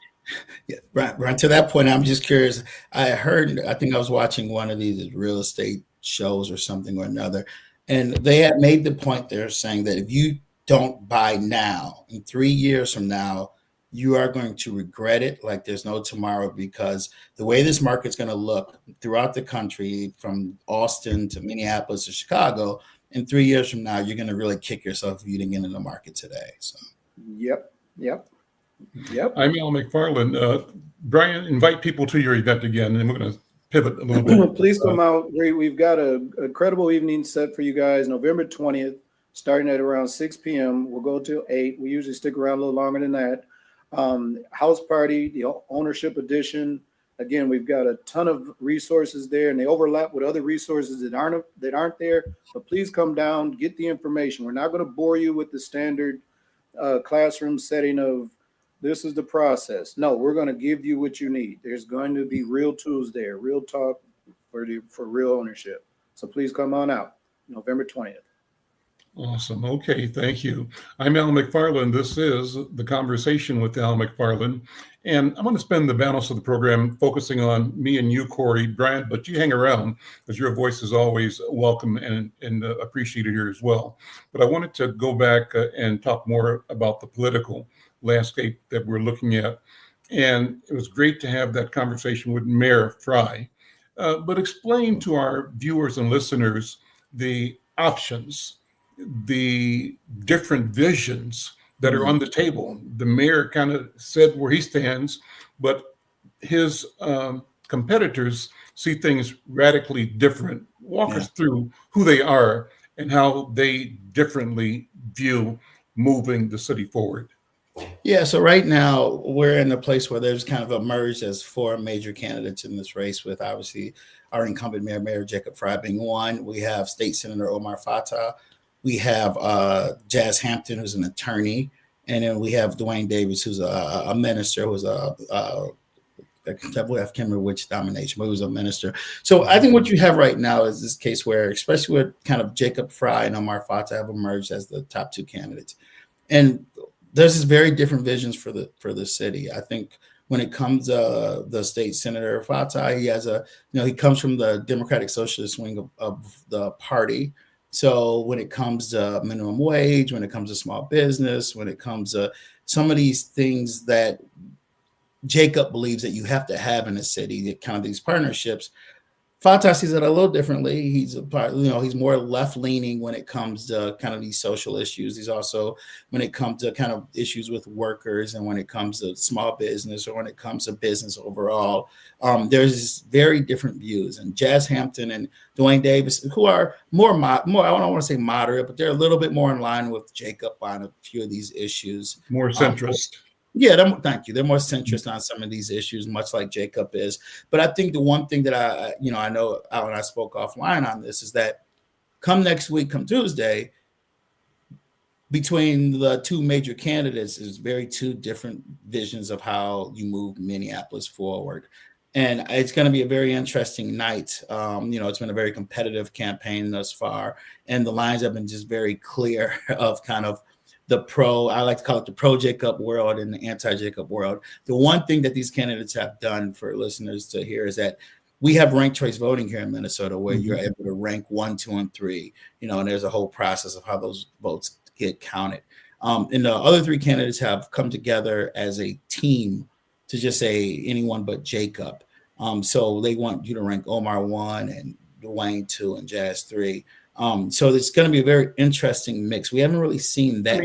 Yeah, right. To that point, I'm just curious. I think I was watching one of these real estate shows or something or another, and they had made the point there saying that if you don't buy now, in 3 years from now, you are going to regret it like there's no tomorrow, because the way this market's going to look throughout the country, from Austin to Minneapolis to Chicago, in 3 years from now, you're going to really kick yourself if you didn't get in the market today. So. Yep. I'm Al McFarland. Brian, invite people to your event again, and we're going to pivot a little bit. Please come out. We've got a credible evening set for you guys, November 20th, starting at around 6 p.m. We'll go till 8. We usually stick around a little longer than that. House party, the ownership edition. Again, we've got a ton of resources there, and they overlap with other resources that aren't there. But please come down, get the information. We're not going to bore you with the standard classroom setting of this is the process. No, we're going to give you what you need. There's going to be real tools there, real talk for real ownership. So please come on out, November 20th. Awesome. Okay, thank you. I'm Al McFarland. This is The Conversation with Al McFarland. And I'm going to spend the balance of the program focusing on me and you, Corey Bryant, but you hang around because your voice is always welcome and appreciated here as well. But I wanted to go back and talk more about the political landscape that we're looking at. And it was great to have that conversation with Mayor Fry. But explain to our viewers and listeners the options, the different visions that are on the table. The mayor kind of said where he stands, but his competitors see things radically different. Walk us through who they are and how they differently view moving the city forward. Yeah, so right now we're in a place where there's kind of emerged as four major candidates in this race, with obviously our incumbent mayor, Mayor Jacob Fry, being one. We have State Senator Omar Fatah. We have Jazz Hampton, who's an attorney. And then we have Dwayne Davis, who's a minister, who's I can't remember which domination, but he was a minister. So I think what you have right now is this case where, especially with kind of Jacob Fry and Omar Fatah have emerged as the top two candidates. And there's just very different visions for the city. I think when it comes to the state senator Fatah, he comes from the Democratic Socialist wing of the party. So when it comes to minimum wage, when it comes to small business, when it comes to some of these things that Jacob believes that you have to have in a city, kind of these partnerships, Fatah sees it a little differently. He's more left leaning when it comes to kind of these social issues. He's also, when it comes to kind of issues with workers and when it comes to small business or when it comes to business overall, there's very different views. And Jazz Hampton and Dwayne Davis, who are more, I don't want to say moderate, but they're a little bit more in line with Jacob on a few of these issues. More centrist. Thank you. They're more centrist on some of these issues, much like Jacob is. But I think the one thing that I know Al and I spoke offline on this is that come next week, come Tuesday, between the two major candidates is very two different visions of how you move Minneapolis forward. And it's going to be a very interesting night. It's been a very competitive campaign thus far, and the lines have been just very clear of kind of I like to call it the pro Jacob world and the anti Jacob world. The one thing that these candidates have done for listeners to hear is that we have ranked choice voting here in Minnesota, where you're able to rank 1, 2, and 3, and there's a whole process of how those votes get counted. And the other three candidates have come together as a team to just say anyone but Jacob. So they want you to rank Omar 1 and Dwayne 2 and Jazz 3. So it's going to be a very interesting mix. We haven't really seen that.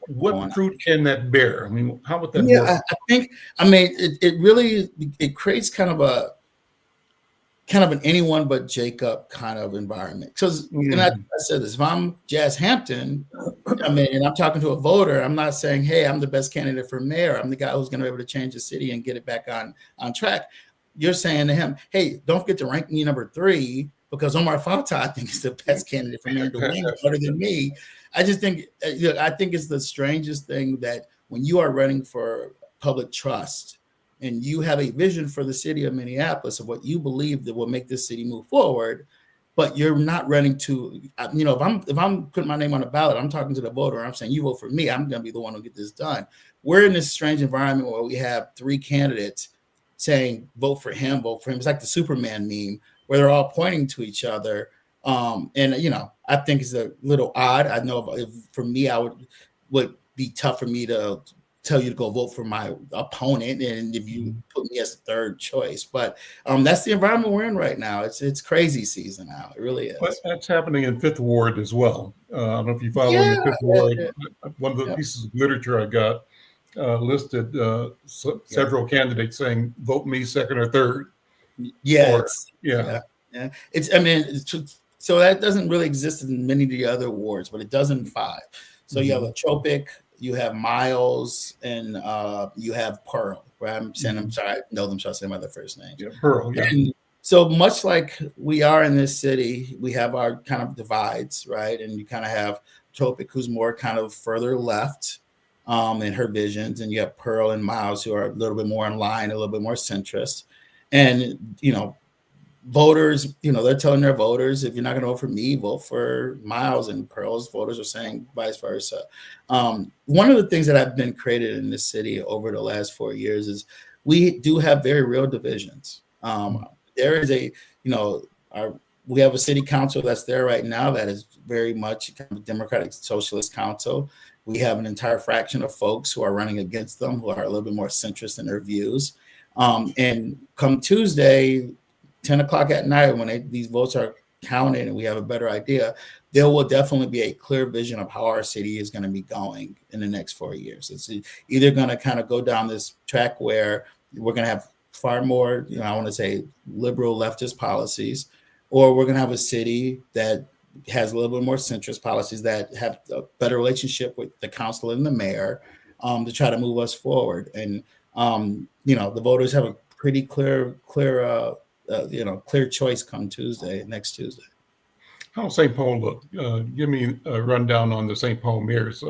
What fruit can that bear? I mean, how would that work? I think it really creates kind of an anyone but Jacob kind of environment. Because and I said this, if I'm Jazz Hampton, and I'm talking to a voter, I'm not saying, hey, I'm the best candidate for mayor. I'm the guy who's going to be able to change the city and get it back on track. You're saying to him, hey, don't forget to rank me number 3. Because Omar Fatah, I think, is the best candidate for mayor. Dwayne is better than me. I think it's the strangest thing that when you are running for public trust and you have a vision for the city of Minneapolis of what you believe that will make this city move forward, but you're not running to, if I'm putting my name on a ballot, I'm talking to the voter, I'm saying, you vote for me, I'm going to be the one who get this done. We're in this strange environment where we have 3 candidates saying, vote for him. It's like the Superman meme, where they're all pointing to each other. I think it's a little odd. I know if for me, would be tough for me to tell you to go vote for my opponent, and if you put me as a third choice. But that's the environment we're in right now. It's crazy season now. It really is. But that's happening in Fifth Ward as well. I don't know if you follow the Fifth Ward. One of the pieces of literature I got listed several candidates saying, vote me second or third. So that doesn't really exist in many of the other wards, but it does in 5. So you have Tropic, you have Miles, and you have Pearl. Right? I'm sorry, I know them, so I say my other first name. Yeah, Pearl. Yeah. And so much like we are in this city, we have our kind of divides, right? And you kind of have Tropic, who's more kind of further left in her visions, and you have Pearl and Miles, who are a little bit more in line, a little bit more centrist. And voters, they're telling their voters, if you're not going to vote for me, vote for Miles, and Pearl's voters are saying vice versa. One of the things that have been created in this city over the last 4 years is we do have very real divisions. There is we have a city council that's there right now that is very much kind of a Democratic Socialist council. We have an entire fraction of folks who are running against them who are a little bit more centrist in their views. And come Tuesday, 10 o'clock at night, when these votes are counted and we have a better idea, there will definitely be a clear vision of how our city is going to be going in the next 4 years. It's either going to kind of go down this track where we're going to have far more, I want to say liberal leftist policies, or we're going to have a city that has a little bit more centrist policies that have a better relationship with the council and the mayor to try to move us forward. And, the voters have a pretty clear choice come next Tuesday. How's St. Paul look? Give me a rundown on the St. Paul mayor's.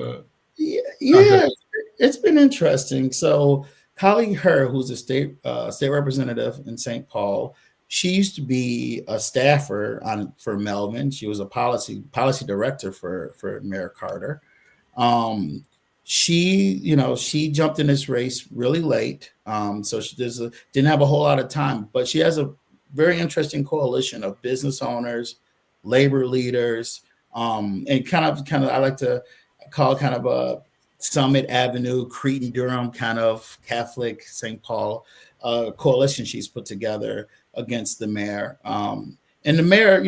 Yeah, it's been interesting. So Colleen Herr, who's a state representative in St. Paul, she used to be a staffer for Melvin. She was a policy director for Mayor Carter. She jumped in this race really late, so she didn't have a whole lot of time. But she has a very interesting coalition of business owners, labor leaders, and kind of I like to call kind of a Summit Avenue, Cretin-Durham kind of Catholic St. Paul coalition she's put together against the mayor. And the mayor,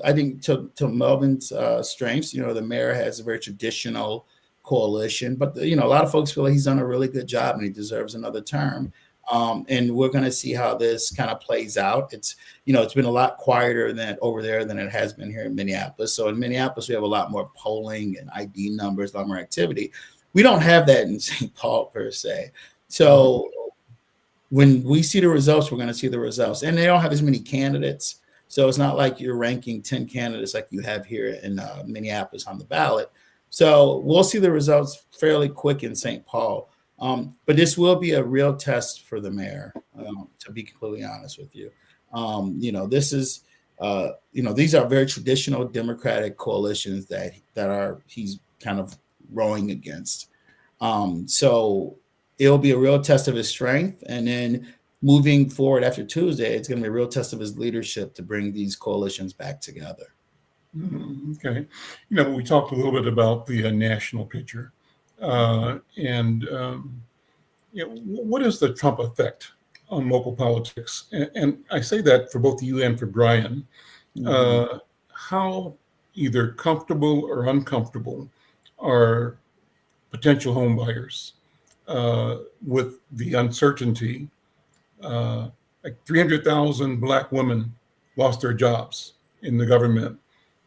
I think to Melvin's strengths, the mayor has a very traditional coalition, but a lot of folks feel like he's done a really good job and he deserves another term. And we're going to see how this kind of plays out. It's been a lot quieter over there than it has been here in Minneapolis. So in Minneapolis, we have a lot more polling and ID numbers, a lot more activity. We don't have that in St. Paul per se. So when we see the results, we're going to see the results. And they don't have as many candidates. So it's not like you're ranking 10 candidates like you have here in Minneapolis on the ballot. So we'll see the results fairly quick in St. Paul. But this will be a real test for the mayor, to be completely honest with you. This is, these are very traditional Democratic coalitions that he's kind of rowing against. So it'll be a real test of his strength. And then moving forward after Tuesday, it's going to be a real test of his leadership to bring these coalitions back together. Okay. We talked a little bit about the national picture. What is the Trump effect on local politics? And I say that for both you and for Brian. How either comfortable or uncomfortable are potential home buyers with the uncertainty? Like 300,000 Black women lost their jobs in the government.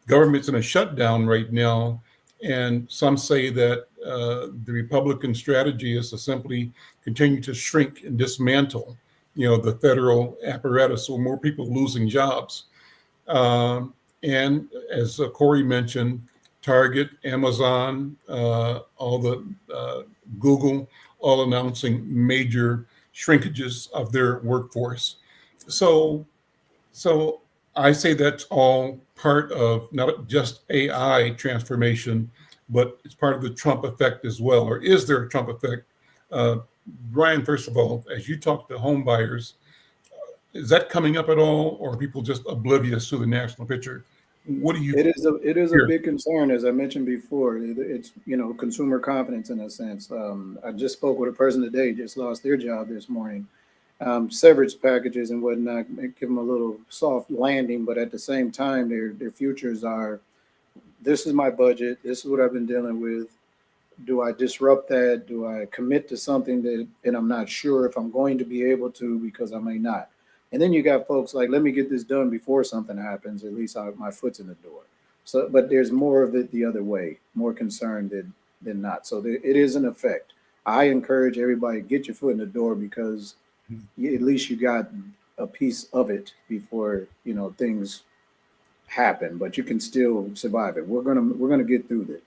Government's in a shutdown right now, and some say that the Republican strategy is to simply continue to shrink and dismantle, the federal apparatus, so more people losing jobs. And as Corey mentioned, Target, Amazon, all the Google, all announcing major shrinkages of their workforce. So I say that's all part of not just AI transformation, but it's part of the Trump effect as well. Or is there a Trump effect? Brian, first of all, as you talk to home buyers, is that coming up at all, or are people just oblivious to the national picture? What do you? It is a big concern, as I mentioned before. It's consumer confidence in a sense. I just spoke with a person today, just lost their job this morning. Severance packages and whatnot give them a little soft landing, but at the same time, their futures are, this is my budget, this is what I've been dealing with. Do I disrupt that? Do I commit to something and I'm not sure if I'm going to be able to, because I may not? And then you got folks like, let me get this done before something happens. At least my foot's in the door. So, but there's more of it the other way, more concerned than not. So it is an effect. I encourage everybody, get your foot in the door, because at least you got a piece of it before things happen. But you can still survive it. We're gonna get through this.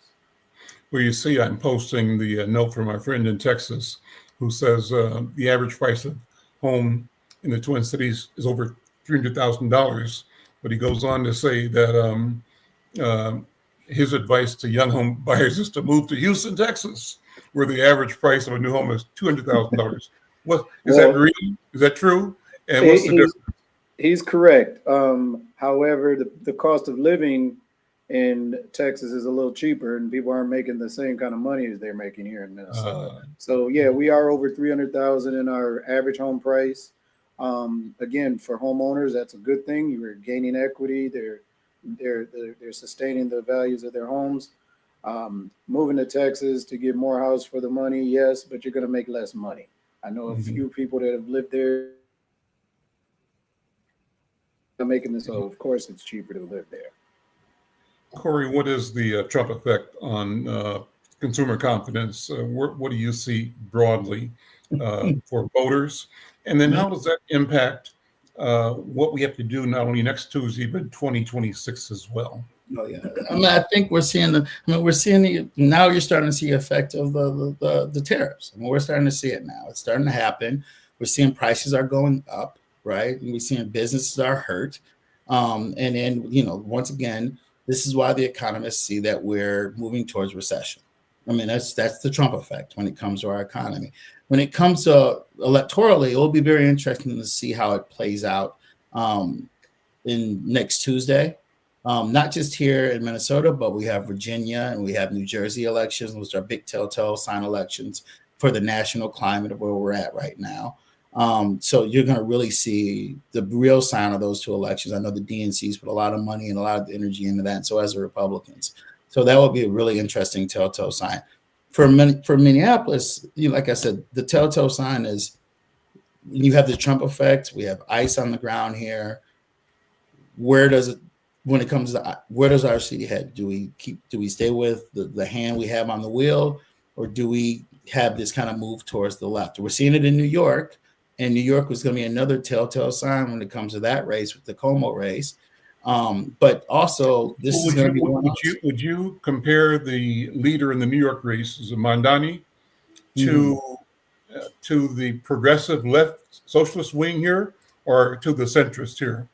Well, you see, I'm posting the note from our friend in Texas, who says the average price of home in the Twin Cities is over $300,000. But he goes on to say that his advice to young home buyers is to move to Houston, Texas, where the average price of a new home is $200,000. What is that real? Is that true? And what's the difference? He's correct. However, the cost of living in Texas is a little cheaper, and people aren't making the same kind of money as they're making here in Minnesota. So yeah, we are over 300,000 in our average home price. Again, for homeowners, that's a good thing. You're gaining equity. They're sustaining the values of their homes. Moving to Texas to get more house for the money, yes, but you're going to make less money. I know a few people that have lived there making this, so of course it's cheaper to live there. Corey, what is the Trump effect on consumer confidence? What do you see broadly for voters? And then how does that impact what we have to do not only next Tuesday, but 2026 as well? Oh yeah, I mean, I think we're seeing now. You're starting to see the effect of the tariffs. I mean, we're starting to see it now. It's starting to happen. We're seeing prices are going up, right? And we're seeing businesses are hurt. And then, once again, this is why the economists see that we're moving towards recession. I mean, that's the Trump effect when it comes to our economy. When it comes to electorally, it will be very interesting to see how it plays out in next Tuesday. Not just here in Minnesota, but we have Virginia and we have New Jersey elections, which are big telltale sign elections for the national climate of where we're at right now. So you're going to really see the real sign of those two elections. I know the DNC's put a lot of money and a lot of energy into that, and so as the Republicans. So that will be a really interesting telltale sign. For Minneapolis, like I said, the telltale sign is you have the Trump effect. We have ICE on the ground here. Where does our city head? Do we stay with the hand we have on the wheel, or do we have this kind of move towards the left? We're seeing it in New York, and New York was going to be another telltale sign when it comes to that race with the Como race. But also, this is going to be would you compare the leader in the New York race, Mamdani, to the progressive left socialist wing here, or to the centrist here?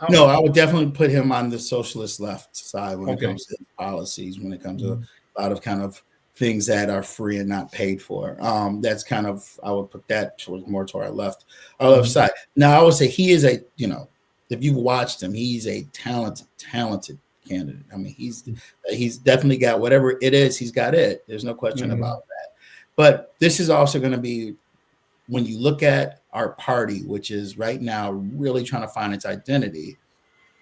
No, I would definitely put him on the socialist left side when it comes to policies, when it comes to a lot of kind of things that are free and not paid for. That's kind of, I would put that more to our left side. Now, I would say he is if you've watched him, he's a talented candidate. I mean, he's definitely got whatever it is, he's got it. There's no question about that. But this is also going to be, when you look at our party, which is right now really trying to find its identity,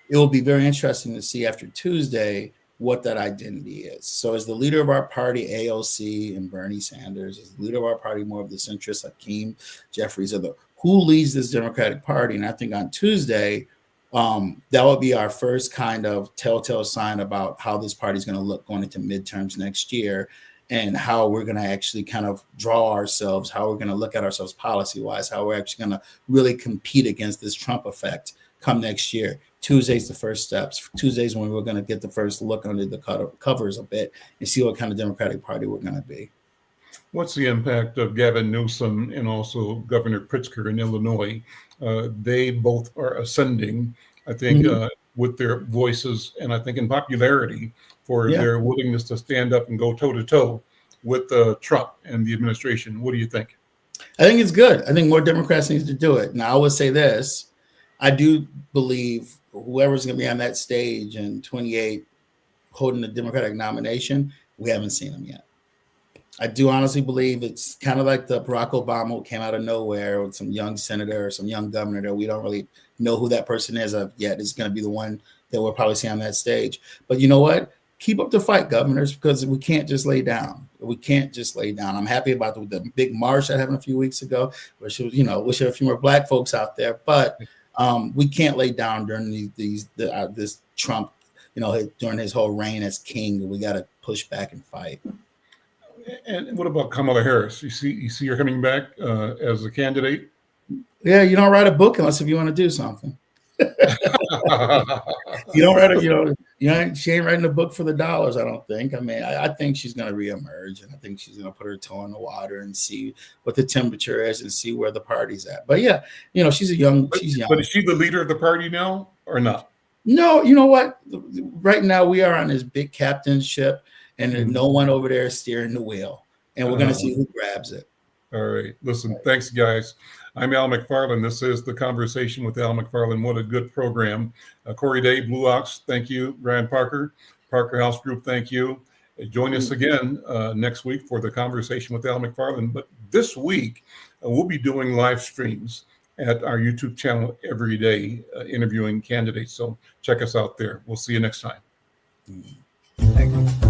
it will be very interesting to see after Tuesday what that identity is. So as the leader of our party, AOC and Bernie Sanders, as the leader of our party, more of the centrist, Hakeem Jeffries, who leads this Democratic Party? And I think on Tuesday, that will be our first kind of telltale sign about how this party is going to look going into midterms next year, and how we're going to actually kind of draw ourselves, how we're going to look at ourselves policy-wise, how we're actually going to really compete against this Trump effect come next year. Tuesday's the first steps. Tuesday's when we're going to get the first look under the covers a bit and see what kind of Democratic Party we're going to be. What's the impact of Gavin Newsom and also Governor Pritzker in Illinois? They both are ascending, I think, with their voices and I think in popularity for their willingness to stand up and go toe-to-toe with Trump and the administration. What do you think? I think it's good. I think more Democrats need to do it. Now, I would say this. I do believe whoever's going to be on that stage in 28 holding the Democratic nomination, we haven't seen them yet. I do honestly believe it's kind of like the Barack Obama who came out of nowhere with some young senator or some young governor that we don't really know who that person is yet. Is going to be the one that we'll probably see on that stage. But you know what? Keep up the fight, governors, because we can't just lay down. We can't just lay down. I'm happy about the big march that happened a few weeks ago, which was, wish there were a few more Black folks out there. But we can't lay down during this Trump, during his whole reign as king. We got to push back and fight. And what about Kamala Harris? You see her coming back as a candidate? Yeah, you don't write a book unless if you want to do something. You don't write it, she ain't writing a book for the dollars, I don't think. I mean, I think she's going to reemerge, and I think she's going to put her toe in the water and see what the temperature is and see where the party's at. But yeah, she's young. But is she the leader of the party now or not? No, you know what? Right now we are on this big captainship, and there's no one over there steering the wheel, and we're going to see who grabs it. All right. Listen, thanks, guys. I'm Al McFarland. This is The Conversation with Al McFarland. What a good program. Corey Day, Blue Ox, thank you. Brian Parker, Parker House Group, thank you. Join us again next week for The Conversation with Al McFarland. But this week, we'll be doing live streams at our YouTube channel every day, interviewing candidates. So check us out there. We'll see you next time. Thank you.